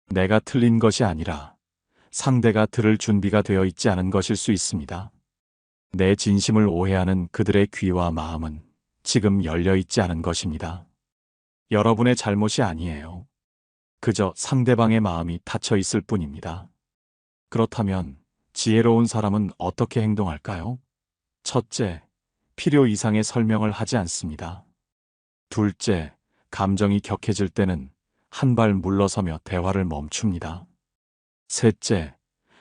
내가 틀린 것이 아니라 상대가 들을 준비가 되어 있지 않은 것일 수 있습니다. 내 진심을 오해하는 그들의 귀와 마음은 지금 열려 있지 않은 것입니다. 여러분의 잘못이 아니에요. 그저 상대방의 마음이 닫혀 있을 뿐입니다. 그렇다면 지혜로운 사람은 어떻게 행동할까요? 첫째, 필요 이상의 설명을 하지 않습니다. 둘째, 감정이 격해질 때는 한 발 물러서며 대화를 멈춥니다. 셋째,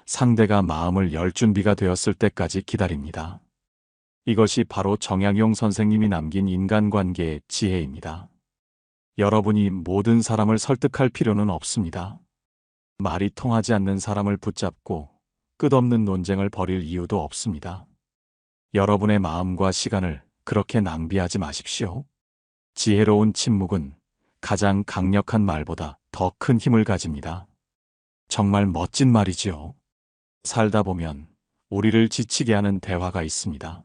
상대가 마음을 열 준비가 되었을 때까지 기다립니다. 이것이 바로 정약용 선생님이 남긴 인간관계의 지혜입니다. 여러분이 모든 사람을 설득할 필요는 없습니다. 말이 통하지 않는 사람을 붙잡고 끝없는 논쟁을 벌일 이유도 없습니다. 여러분의 마음과 시간을 그렇게 낭비하지 마십시오. 지혜로운 침묵은 가장 강력한 말보다 더 큰 힘을 가집니다. 정말 멋진 말이지요. 살다 보면 우리를 지치게 하는 대화가 있습니다.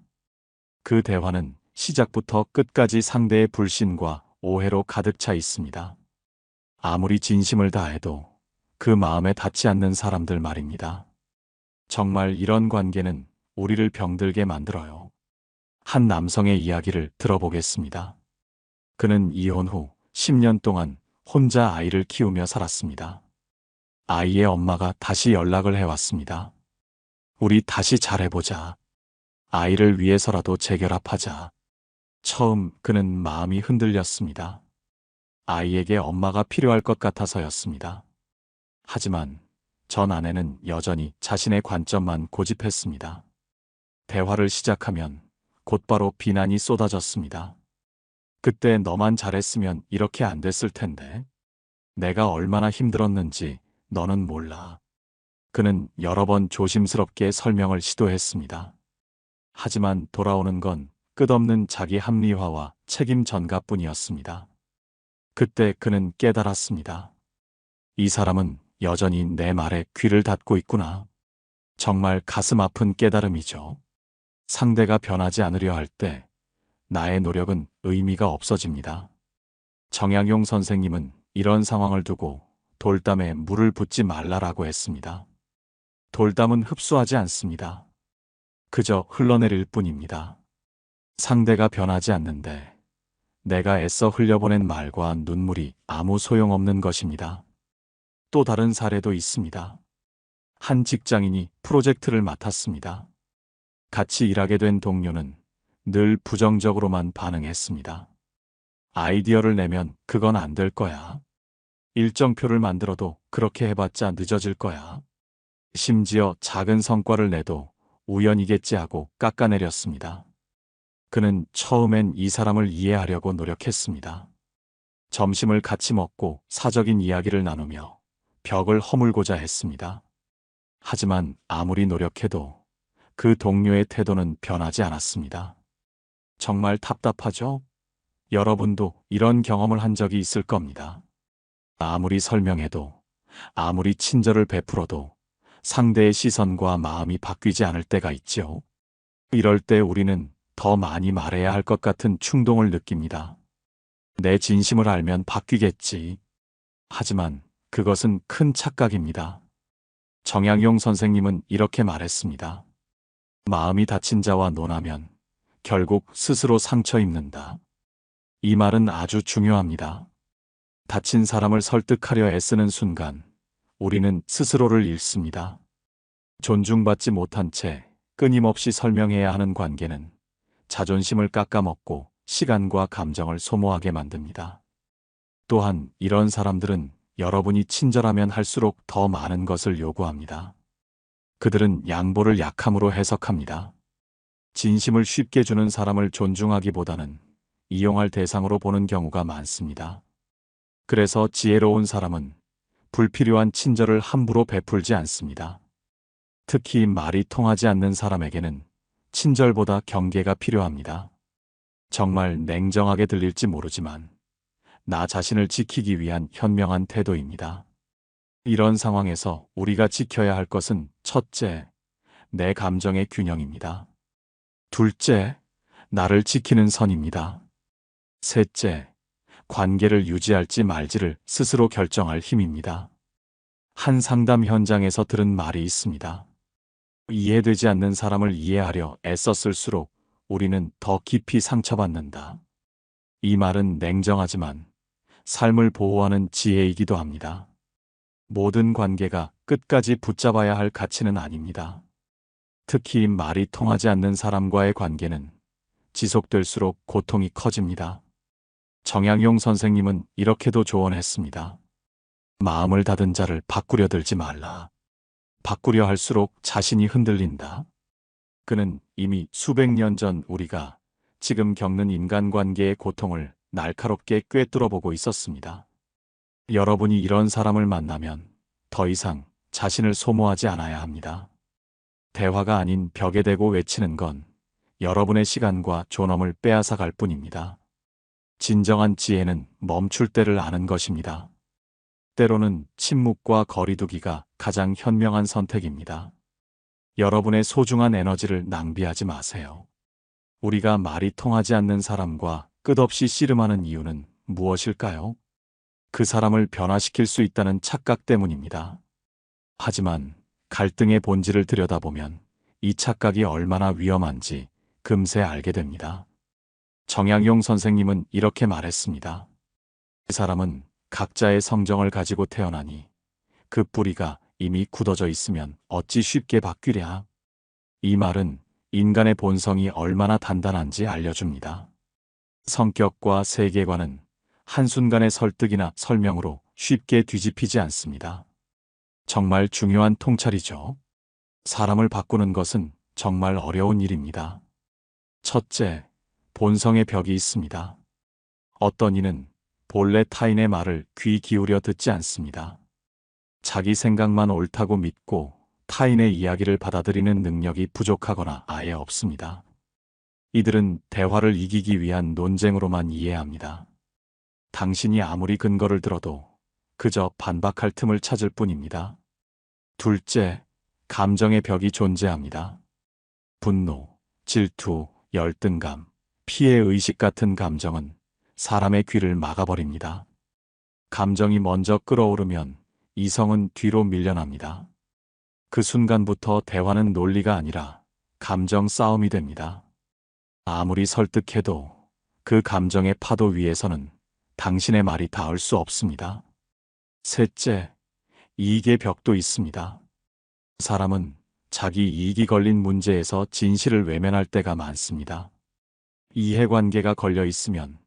그 대화는 시작부터 끝까지 상대의 불신과 오해로 가득 차 있습니다. 아무리 진심을 다해도 그 마음에 닿지 않는 사람들 말입니다. 정말 이런 관계는 우리를 병들게 만들어요. 한 남성의 이야기를 들어보겠습니다. 그는 이혼 후 10년 동안 혼자 아이를 키우며 살았습니다. 아이의 엄마가 다시 연락을 해왔습니다. 우리 다시 잘해보자. 아이를 위해서라도 재결합하자. 처음 그는 마음이 흔들렸습니다. 아이에게 엄마가 필요할 것 같아서였습니다. 하지만 전 아내는 여전히 자신의 관점만 고집했습니다. 대화를 시작하면 곧바로 비난이 쏟아졌습니다. 그때 너만 잘했으면 이렇게 안 됐을 텐데. 내가 얼마나 힘들었는지 너는 몰라. 그는 여러 번 조심스럽게 설명을 시도했습니다. 하지만 돌아오는 건 끝없는 자기 합리화와 책임 전가뿐이었습니다. 그때 그는 깨달았습니다. 이 사람은 여전히 내 말에 귀를 닫고 있구나. 정말 가슴 아픈 깨달음이죠. 상대가 변하지 않으려 할 때 나의 노력은 의미가 없어집니다. 정약용 선생님은 이런 상황을 두고 돌담에 물을 붓지 말라라고 했습니다. 돌담은 흡수하지 않습니다. 그저 흘러내릴 뿐입니다. 상대가 변하지 않는데 내가 애써 흘려보낸 말과 눈물이 아무 소용없는 것입니다. 또 다른 사례도 있습니다. 한 직장인이 프로젝트를 맡았습니다. 같이 일하게 된 동료는 늘 부정적으로만 반응했습니다. 아이디어를 내면 그건 안 될 거야. 일정표를 만들어도 그렇게 해봤자 늦어질 거야. 심지어 작은 성과를 내도 우연이겠지 하고 깎아내렸습니다. 그는 처음엔 이 사람을 이해하려고 노력했습니다. 점심을 같이 먹고 사적인 이야기를 나누며 벽을 허물고자 했습니다. 하지만 아무리 노력해도 그 동료의 태도는 변하지 않았습니다. 정말 답답하죠? 여러분도 이런 경험을 한 적이 있을 겁니다. 아무리 설명해도, 아무리 친절을 베풀어도 상대의 시선과 마음이 바뀌지 않을 때가 있죠. 이럴 때 우리는 더 많이 말해야 할 것 같은 충동을 느낍니다. 내 진심을 알면 바뀌겠지. 하지만 그것은 큰 착각입니다. 정약용 선생님은 이렇게 말했습니다. 마음이 다친 자와 논하면 결국 스스로 상처 입는다. 이 말은 아주 중요합니다. 다친 사람을 설득하려 애쓰는 순간 우리는 스스로를 잃습니다. 존중받지 못한 채 끊임없이 설명해야 하는 관계는 자존심을 깎아먹고 시간과 감정을 소모하게 만듭니다. 또한 이런 사람들은 여러분이 친절하면 할수록 더 많은 것을 요구합니다. 그들은 양보를 약함으로 해석합니다. 진심을 쉽게 주는 사람을 존중하기보다는 이용할 대상으로 보는 경우가 많습니다. 그래서 지혜로운 사람은 불필요한 친절을 함부로 베풀지 않습니다. 특히 말이 통하지 않는 사람에게는 친절보다 경계가 필요합니다. 정말 냉정하게 들릴지 모르지만 나 자신을 지키기 위한 현명한 태도입니다. 이런 상황에서 우리가 지켜야 할 것은 첫째, 내 감정의 균형입니다. 둘째, 나를 지키는 선입니다. 셋째, 관계를 유지할지 말지를 스스로 결정할 힘입니다. 한 상담 현장에서 들은 말이 있습니다. 이해되지 않는 사람을 이해하려 애썼을수록 우리는 더 깊이 상처받는다. 이 말은 냉정하지만 삶을 보호하는 지혜이기도 합니다. 모든 관계가 끝까지 붙잡아야 할 가치는 아닙니다. 특히 말이 통하지 않는 사람과의 관계는 지속될수록 고통이 커집니다. 정약용 선생님은 이렇게도 조언했습니다. 마음을 닫은 자를 바꾸려 들지 말라. 바꾸려 할수록 자신이 흔들린다. 그는 이미 수백 년 전 우리가 지금 겪는 인간관계의 고통을 날카롭게 꿰뚫어 보고 있었습니다. 여러분이 이런 사람을 만나면 더 이상 자신을 소모하지 않아야 합니다. 대화가 아닌 벽에 대고 외치는 건 여러분의 시간과 존엄을 빼앗아 갈 뿐입니다. 진정한 지혜는 멈출 때를 아는 것입니다. 때로는 침묵과 거리두기가 가장 현명한 선택입니다. 여러분의 소중한 에너지를 낭비하지 마세요. 우리가 말이 통하지 않는 사람과 끝없이 씨름하는 이유는 무엇일까요? 그 사람을 변화시킬 수 있다는 착각 때문입니다. 하지만 갈등의 본질을 들여다보면 이 착각이 얼마나 위험한지 금세 알게 됩니다. 정약용 선생님은 이렇게 말했습니다. 그 사람은 각자의 성정을 가지고 태어나니 그 뿌리가 이미 굳어져 있으면 어찌 쉽게 바뀌랴. 이 말은 인간의 본성이 얼마나 단단한지 알려줍니다. 성격과 세계관은 한순간의 설득이나 설명으로 쉽게 뒤집히지 않습니다. 정말 중요한 통찰이죠. 사람을 바꾸는 것은 정말 어려운 일입니다. 첫째, 본성의 벽이 있습니다. 어떤 이는 본래 타인의 말을 귀 기울여 듣지 않습니다. 자기 생각만 옳다고 믿고 타인의 이야기를 받아들이는 능력이 부족하거나 아예 없습니다. 이들은 대화를 이기기 위한 논쟁으로만 이해합니다. 당신이 아무리 근거를 들어도 그저 반박할 틈을 찾을 뿐입니다. 둘째, 감정의 벽이 존재합니다. 분노, 질투, 열등감, 피해의식 같은 감정은 사람의 귀를 막아버립니다. 감정이 먼저 끓어오르면 이성은 뒤로 밀려납니다. 그 순간부터 대화는 논리가 아니라 감정 싸움이 됩니다. 아무리 설득해도 그 감정의 파도 위에서는 당신의 말이 닿을 수 없습니다. 셋째, 이익의 벽도 있습니다. 사람은 자기 이익이 걸린 문제에서 진실을 외면할 때가 많습니다. 이해관계가 걸려 있으면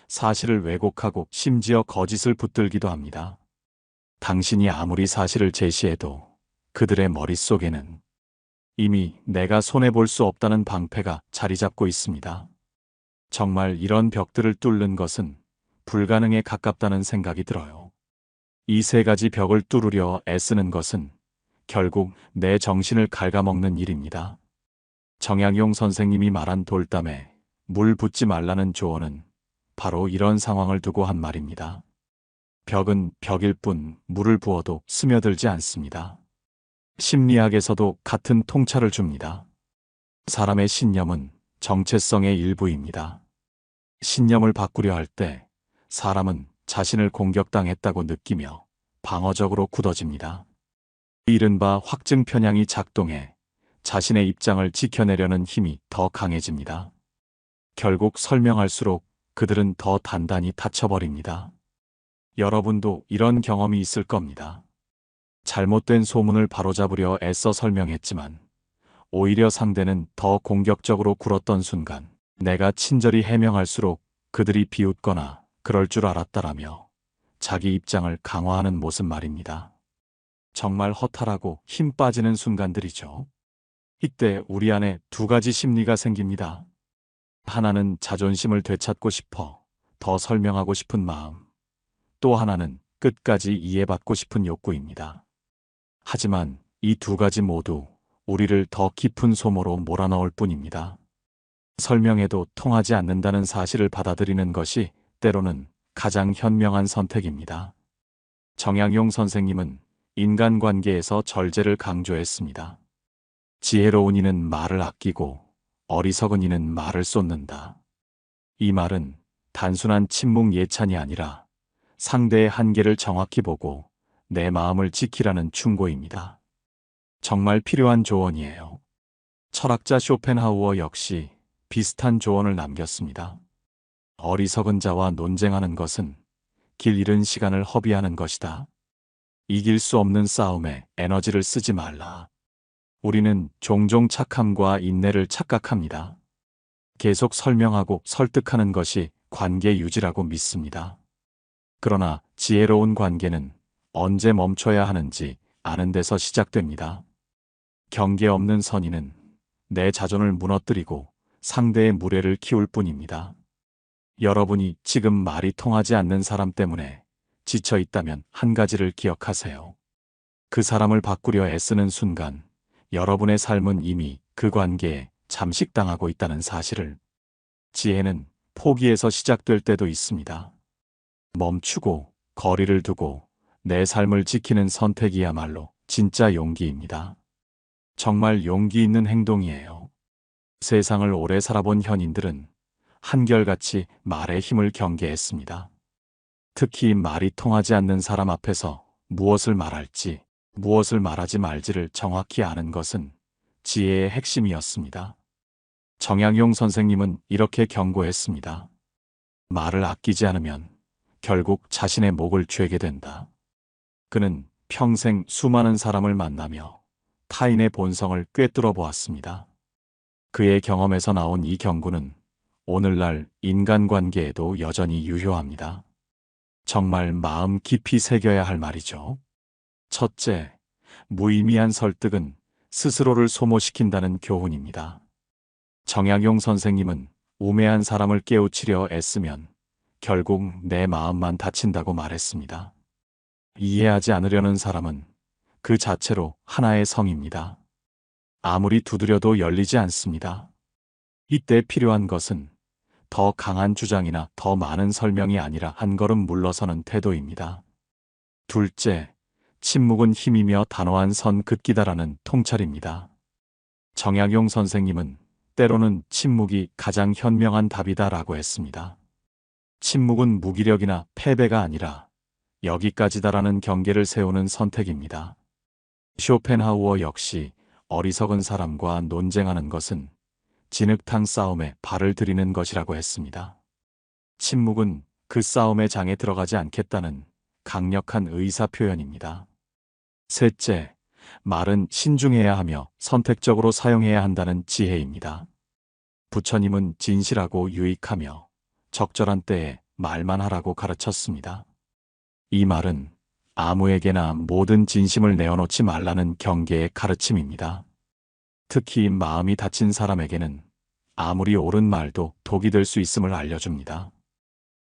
사실을 왜곡하고 심지어 거짓을 붙들기도 합니다. 당신이 아무리 사실을 제시해도 그들의 머릿속에는 이미 내가 손해볼 수 없다는 방패가 자리 잡고 있습니다. 정말 이런 벽들을 뚫는 것은 불가능에 가깝다는 생각이 들어요. 이 세 가지 벽을 뚫으려 애쓰는 것은 결국 내 정신을 갉아먹는 일입니다. 정약용 선생님이 말한 돌담에 물 붓지 말라는 조언은 바로 이런 상황을 두고 한 말입니다. 벽은 벽일 뿐 물을 부어도 스며들지 않습니다. 심리학에서도 같은 통찰을 줍니다. 사람의 신념은 정체성의 일부입니다. 신념을 바꾸려 할 때 사람은 자신을 공격당했다고 느끼며 방어적으로 굳어집니다. 이른바 확증 편향이 작동해 자신의 입장을 지켜내려는 힘이 더 강해집니다. 결국 설명할수록 그들은 더 단단히 닫혀버립니다. 여러분도 이런 경험이 있을 겁니다. 잘못된 소문을 바로잡으려 애써 설명했지만 오히려 상대는 더 공격적으로 굴었던 순간 내가 친절히 해명할수록 그들이 비웃거나 그럴 줄 알았다라며 자기 입장을 강화하는 모습 말입니다. 정말 허탈하고 힘 빠지는 순간들이죠. 이때 우리 안에 두 가지 심리가 생깁니다. 하나는 자존심을 되찾고 싶어 더 설명하고 싶은 마음, 또 하나는 끝까지 이해받고 싶은 욕구입니다. 하지만 이 두 가지 모두 우리를 더 깊은 소모로 몰아넣을 뿐입니다. 설명해도 통하지 않는다는 사실을 받아들이는 것이 때로는 가장 현명한 선택입니다. 정약용 선생님은 인간관계에서 절제를 강조했습니다. 지혜로운 이는 말을 아끼고 어리석은 이는 말을 쏟는다. 이 말은 단순한 침묵 예찬이 아니라 상대의 한계를 정확히 보고 내 마음을 지키라는 충고입니다. 정말 필요한 조언이에요. 철학자 쇼펜하우어 역시 비슷한 조언을 남겼습니다. 어리석은 자와 논쟁하는 것은 길 잃은 시간을 허비하는 것이다. 이길 수 없는 싸움에 에너지를 쓰지 말라. 우리는 종종 착함과 인내를 착각합니다. 계속 설명하고 설득하는 것이 관계 유지라고 믿습니다. 그러나 지혜로운 관계는 언제 멈춰야 하는지 아는 데서 시작됩니다. 경계 없는 선의는 내 자존을 무너뜨리고 상대의 무례를 키울 뿐입니다. 여러분이 지금 말이 통하지 않는 사람 때문에 지쳐 있다면 한 가지를 기억하세요. 그 사람을 바꾸려 애쓰는 순간 여러분의 삶은 이미 그 관계에 잠식당하고 있다는 사실을. 지혜는 포기에서 시작될 때도 있습니다. 멈추고 거리를 두고 내 삶을 지키는 선택이야말로 진짜 용기입니다. 정말 용기 있는 행동이에요. 세상을 오래 살아본 현인들은 한결같이 말의 힘을 경계했습니다. 특히 말이 통하지 않는 사람 앞에서 무엇을 말할지, 무엇을 말하지 말지를 정확히 아는 것은 지혜의 핵심이었습니다. 정약용 선생님은 이렇게 경고했습니다. 말을 아끼지 않으면 결국 자신의 목을 죄게 된다. 그는 평생 수많은 사람을 만나며 타인의 본성을 꿰뚫어 보았습니다. 그의 경험에서 나온 이 경고는 오늘날 인간관계에도 여전히 유효합니다. 정말 마음 깊이 새겨야 할 말이죠. 첫째, 무의미한 설득은 스스로를 소모시킨다는 교훈입니다. 정약용 선생님은 우매한 사람을 깨우치려 애쓰면 결국 내 마음만 다친다고 말했습니다. 이해하지 않으려는 사람은 그 자체로 하나의 성입니다. 아무리 두드려도 열리지 않습니다. 이때 필요한 것은 더 강한 주장이나 더 많은 설명이 아니라 한 걸음 물러서는 태도입니다. 둘째, 침묵은 힘이며 단호한 선 긋기다라는 통찰입니다. 정약용 선생님은 때로는 침묵이 가장 현명한 답이다라고 했습니다. 침묵은 무기력이나 패배가 아니라 여기까지다라는 경계를 세우는 선택입니다. 쇼펜하우어 역시 어리석은 사람과 논쟁하는 것은 진흙탕 싸움에 발을 들이는 것이라고 했습니다. 침묵은 그 싸움의 장에 들어가지 않겠다는 강력한 의사표현입니다. 셋째, 말은 신중해야 하며 선택적으로 사용해야 한다는 지혜입니다. 부처님은 진실하고 유익하며 적절한 때에 말만 하라고 가르쳤습니다. 이 말은 아무에게나 모든 진심을 내어놓지 말라는 경계의 가르침입니다. 특히 마음이 다친 사람에게는 아무리 옳은 말도 독이 될 수 있음을 알려줍니다.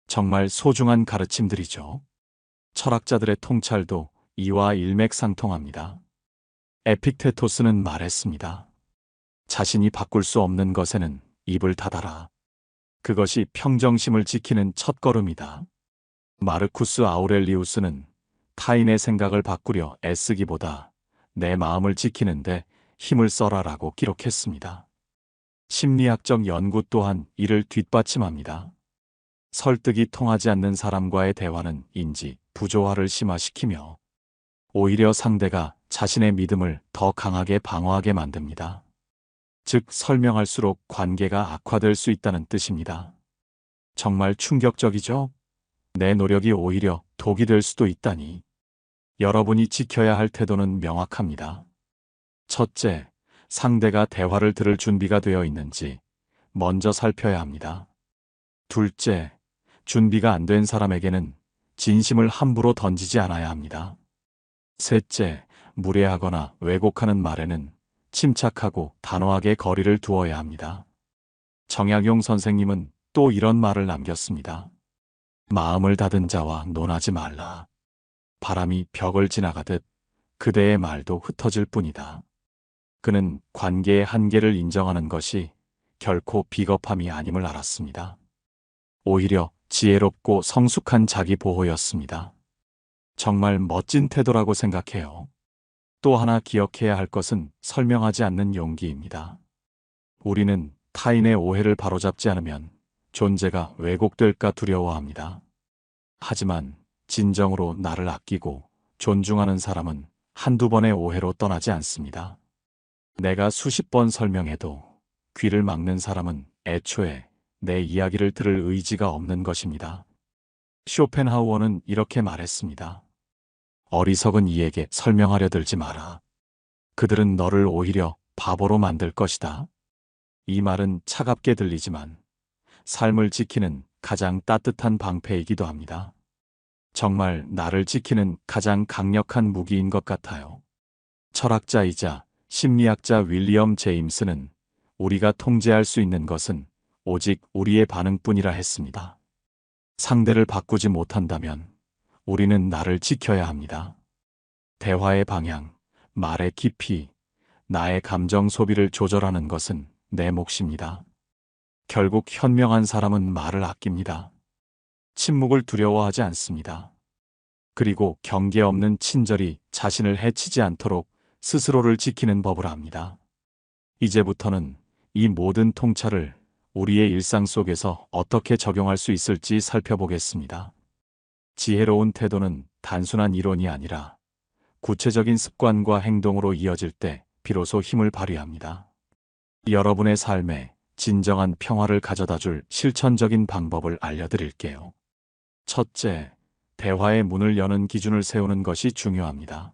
정말 소중한 가르침들이죠. 철학자들의 통찰도 이와 일맥상통합니다. 에픽테토스는 말했습니다. 자신이 바꿀 수 없는 것에는 입을 닫아라. 그것이 평정심을 지키는 첫걸음이다. 마르쿠스 아우렐리우스는 타인의 생각을 바꾸려 애쓰기보다 내 마음을 지키는데 힘을 써라라고 기록했습니다. 심리학적 연구 또한 이를 뒷받침합니다. 설득이 통하지 않는 사람과의 대화는 인지 부조화를 심화시키며 오히려 상대가 자신의 믿음을 더 강하게 방어하게 만듭니다. 즉 설명할수록 관계가 악화될 수 있다는 뜻입니다. 정말 충격적이죠? 내 노력이 오히려 독이 될 수도 있다니. 여러분이 지켜야 할 태도는 명확합니다. 첫째, 상대가 대화를 들을 준비가 되어 있는지 먼저 살펴야 합니다. 둘째, 준비가 안 된 사람에게는 진심을 함부로 던지지 않아야 합니다. 셋째, 무례하거나 왜곡하는 말에는 침착하고 단호하게 거리를 두어야 합니다. 정약용 선생님은 또 이런 말을 남겼습니다. 마음을 닫은 자와 논하지 말라. 바람이 벽을 지나가듯 그대의 말도 흩어질 뿐이다. 그는 관계의 한계를 인정하는 것이 결코 비겁함이 아님을 알았습니다. 오히려 지혜롭고 성숙한 자기 보호였습니다. 정말 멋진 태도라고 생각해요. 또 하나 기억해야 할 것은 설명하지 않는 용기입니다. 우리는 타인의 오해를 바로잡지 않으면 존재가 왜곡될까 두려워합니다. 하지만 진정으로 나를 아끼고 존중하는 사람은 한두 번의 오해로 떠나지 않습니다. 내가 수십 번 설명해도 귀를 막는 사람은 애초에 내 이야기를 들을 의지가 없는 것입니다. 쇼펜하우어는 이렇게 말했습니다. 어리석은 이에게 설명하려 들지 마라. 그들은 너를 오히려 바보로 만들 것이다. 이 말은 차갑게 들리지만 삶을 지키는 가장 따뜻한 방패이기도 합니다. 정말 나를 지키는 가장 강력한 무기인 것 같아요. 철학자이자 심리학자 윌리엄 제임스는 우리가 통제할 수 있는 것은 오직 우리의 반응뿐이라 했습니다. 상대를 바꾸지 못한다면 우리는 나를 지켜야 합니다. 대화의 방향, 말의 깊이, 나의 감정 소비를 조절하는 것은 내 몫입니다. 결국 현명한 사람은 말을 아낍니다. 침묵을 두려워하지 않습니다. 그리고 경계 없는 친절이 자신을 해치지 않도록 스스로를 지키는 법을 압니다. 이제부터는 이 모든 통찰을 우리의 일상 속에서 어떻게 적용할 수 있을지 살펴보겠습니다. 지혜로운 태도는 단순한 이론이 아니라 구체적인 습관과 행동으로 이어질 때 비로소 힘을 발휘합니다. 여러분의 삶에 진정한 평화를 가져다 줄 실천적인 방법을 알려드릴게요. 첫째, 대화의 문을 여는 기준을 세우는 것이 중요합니다.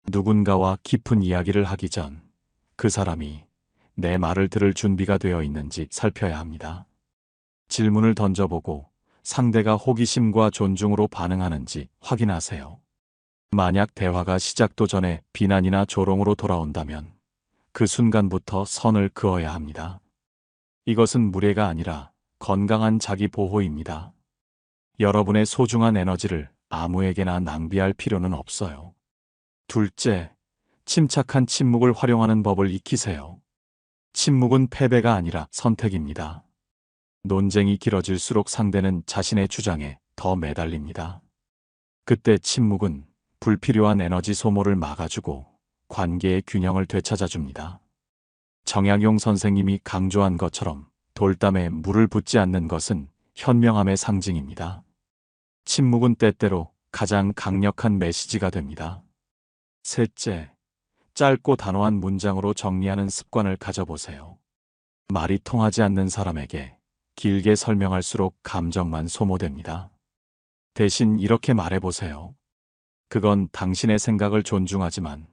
누군가와 깊은 이야기를 하기 전 그 사람이 내 말을 들을 준비가 되어 있는지 살펴야 합니다. 질문을 던져보고 상대가 호기심과 존중으로 반응하는지 확인하세요. 만약 대화가 시작도 전에 비난이나 조롱으로 돌아온다면 그 순간부터 선을 그어야 합니다. 이것은 무례가 아니라 건강한 자기 보호입니다. 여러분의 소중한 에너지를 아무에게나 낭비할 필요는 없어요. 둘째, 침착한 침묵을 활용하는 법을 익히세요. 침묵은 패배가 아니라 선택입니다. 논쟁이 길어질수록 상대는 자신의 주장에 더 매달립니다. 그때 침묵은 불필요한 에너지 소모를 막아주고 관계의 균형을 되찾아줍니다. 정약용 선생님이 강조한 것처럼 돌담에 물을 붓지 않는 것은 현명함의 상징입니다. 침묵은 때때로 가장 강력한 메시지가 됩니다. 셋째, 짧고 단호한 문장으로 정리하는 습관을 가져보세요. 말이 통하지 않는 사람에게 길게 설명할수록 감정만 소모됩니다. 대신 이렇게 말해보세요. 그건 당신의 생각을 존중하지만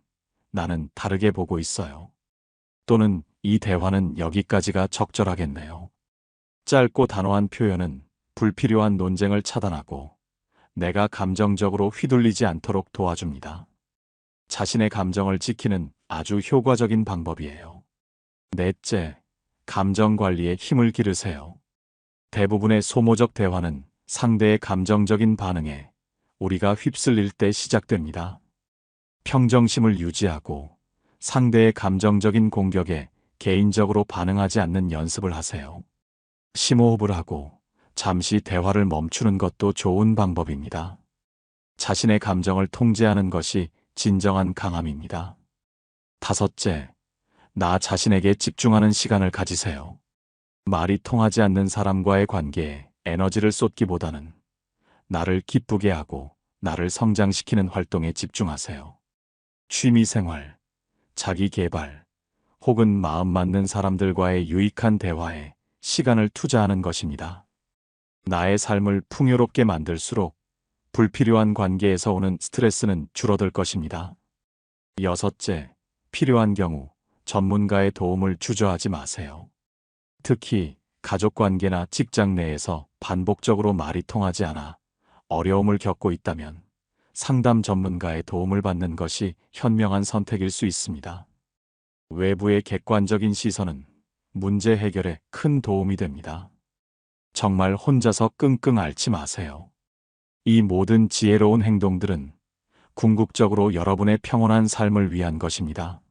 나는 다르게 보고 있어요. 또는 이 대화는 여기까지가 적절하겠네요. 짧고 단호한 표현은 불필요한 논쟁을 차단하고 내가 감정적으로 휘둘리지 않도록 도와줍니다. 자신의 감정을 지키는 아주 효과적인 방법이에요. 넷째, 감정 관리에 힘을 기르세요. 대부분의 소모적 대화는 상대의 감정적인 반응에 우리가 휩쓸릴 때 시작됩니다. 평정심을 유지하고 상대의 감정적인 공격에 개인적으로 반응하지 않는 연습을 하세요. 심호흡을 하고 잠시 대화를 멈추는 것도 좋은 방법입니다. 자신의 감정을 통제하는 것이 진정한 강함입니다. 다섯째, 나 자신에게 집중하는 시간을 가지세요. 말이 통하지 않는 사람과의 관계에 에너지를 쏟기보다는 나를 기쁘게 하고 나를 성장시키는 활동에 집중하세요. 취미생활, 자기 개발, 혹은 마음 맞는 사람들과의 유익한 대화에 시간을 투자하는 것입니다. 나의 삶을 풍요롭게 만들수록 불필요한 관계에서 오는 스트레스는 줄어들 것입니다. 여섯째, 필요한 경우 전문가의 도움을 주저하지 마세요. 특히 가족관계나 직장 내에서 반복적으로 말이 통하지 않아 어려움을 겪고 있다면 상담 전문가의 도움을 받는 것이 현명한 선택일 수 있습니다. 외부의 객관적인 시선은 문제 해결에 큰 도움이 됩니다. 정말 혼자서 끙끙 앓지 마세요. 이 모든 지혜로운 행동들은 궁극적으로 여러분의 평온한 삶을 위한 것입니다.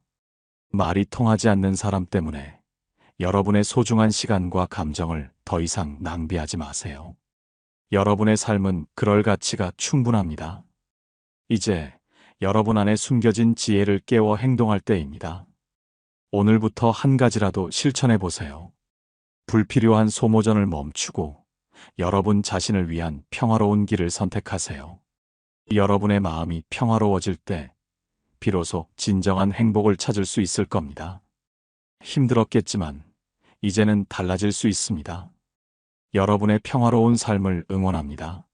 말이 통하지 않는 사람 때문에 여러분의 소중한 시간과 감정을 더 이상 낭비하지 마세요. 여러분의 삶은 그럴 가치가 충분합니다. 이제 여러분 안에 숨겨진 지혜를 깨워 행동할 때입니다. 오늘부터 한 가지라도 실천해 보세요. 불필요한 소모전을 멈추고 여러분 자신을 위한 평화로운 길을 선택하세요. 여러분의 마음이 평화로워질 때 비로소 진정한 행복을 찾을 수 있을 겁니다. 힘들었겠지만 이제는 달라질 수 있습니다. 여러분의 평화로운 삶을 응원합니다.